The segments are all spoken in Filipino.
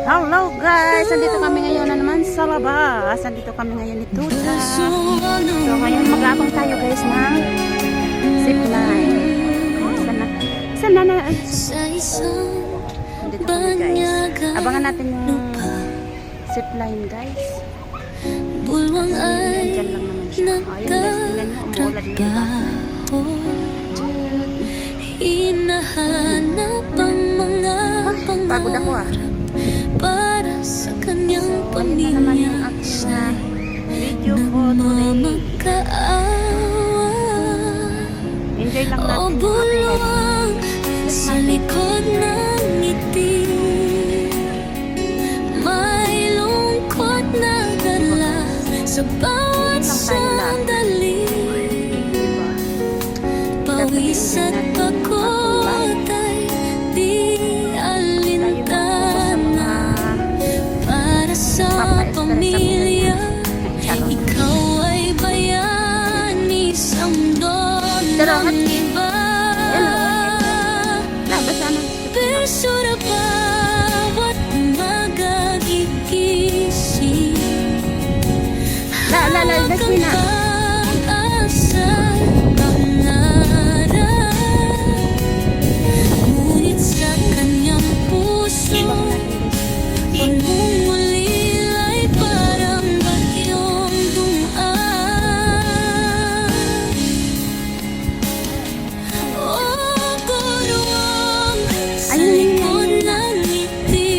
Hello guys, andito kami ngayon na naman sa labas. Andito kami ngayon ni Tuta. So ngayon mag-abang tayo guys ng zipline. Sana na. Andito kami guys. Abangan natin yung zipline guys. Diyan lang naman siya. Ayun guys, tingnan nyo, umuulan na diba? Hinahanap ang mga Pagod ako ah. para sa kanyang Ayun na naman yung pamilya aking video for today. magkaawa. Enjoy lang O natin yung aking bulwang sa likod ng ngiti, may lungkot na dala sa bawat sandali. Pawis at pagod ay di alintana para sa pamilya. Ikaw ay bayani sa mundo ng iba. Perso na bawat magagigising, hawak ang pag-asa, pangarap. Ngunit sa kanyang puso, pagmumulilay parang bagyong dumaan. O gurwang sa likod ng ngiti,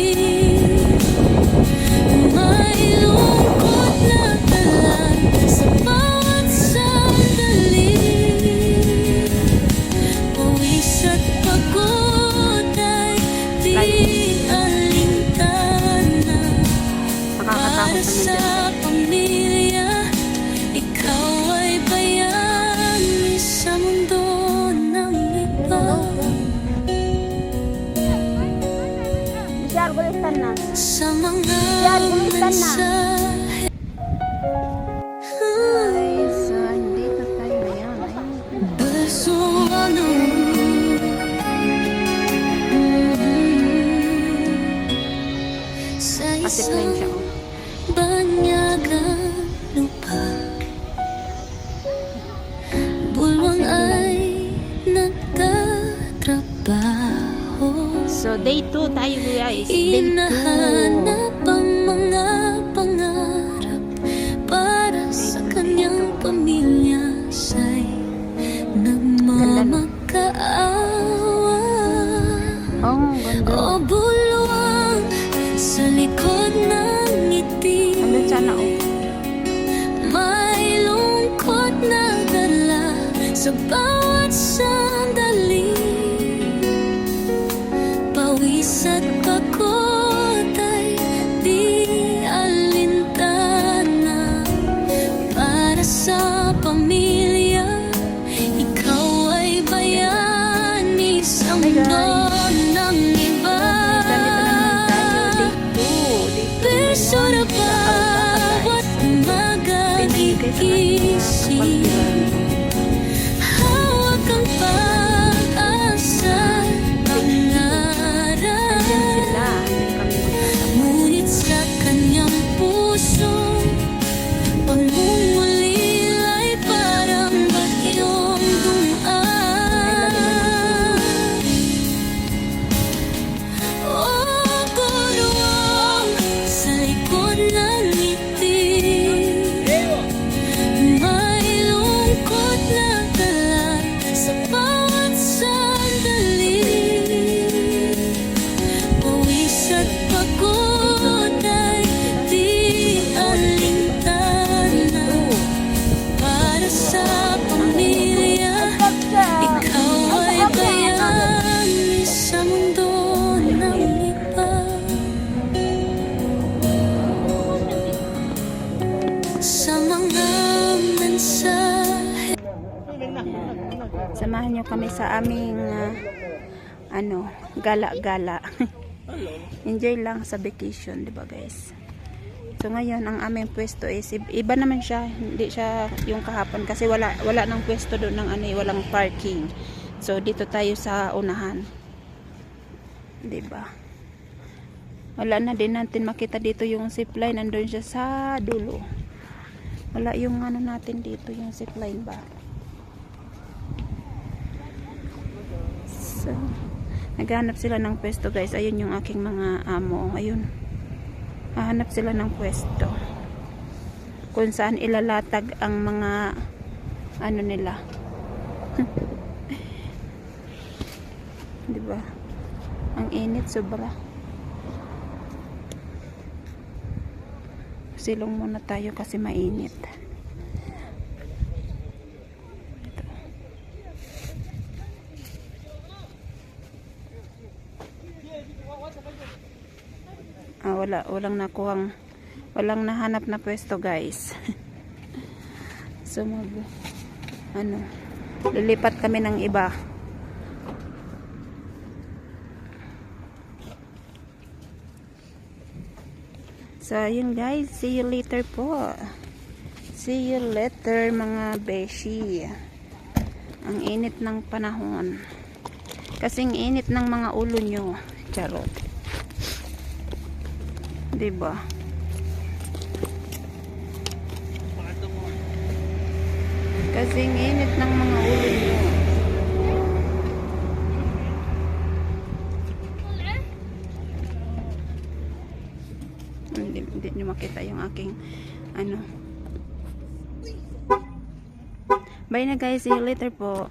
may lungkot na dala sa bawat sandali. Pawis at pagod ay di alintana para sa pamilya. Ikaw ay bayani sa mundo ng iba. Bishar, gulitan na. Sa mga gulitan na. mensahe, Guys, so andito tayo ngayon. beso ano, sa Pasipline siya. isang banyagang lupa, bulwang ay nagtatrabaho. So, day 2 tayo guys. Day 2. Hinahanap ang mga pangarap para sa kanyang pamilya. Siya'y nagmamakaawa. Oh, ganda. O bulwang sa likod ng ngiti, Ano sana oh. may lungkot na dala sa bawat sandali. Pawis at pagod ay di alintana para sa pamilya. Ikaw ay bayani sa mundo ng iba. Perso na bawat magagigising, hawak ang pag-asa, pangarap. Ngunit sa kanyang puso, pagmumulilay parang bagyong dumaan. O gurwang sa likod ng ngiti, may lungkot na dala sa bawat sandali. Pawis at pagod ay di alintana para sa pamilya. Ikaw ay bayani sa mundo ng iba. Sa mga mensahe, Samahan nyo kami sa aming gala-gala. Enjoy lang sa vacation, di ba guys? So ngayon ang aming pwesto is iba naman siya, hindi siya yung kahapon kasi wala nang pwesto doon ng walang parking. So dito tayo sa unahan. 'Di ba? Wala na din natin makita dito yung zipline. Nandun siya sa dulo. Wala yung ano natin dito, yung zipline ba. So, naghahanap sila ng pwesto guys. Ayun yung aking mga amo. Ayun. Hahanap sila ng pwesto. Kung saan ilalatag ang mga ano nila. Diba? Ang init sobra. Silong muna tayo kasi mainit. Ito. Walang nahanap na pwesto guys. So lilipat kami ng iba. So yun guys, see you later po. See you later mga beshi. Ang init ng panahon. Kasing init ng mga ulo nyo. Charot. Diba? Kasing init ng mga ulo nyo. Hindi nyo makita yung aking ano. Bye na guys. See you later po.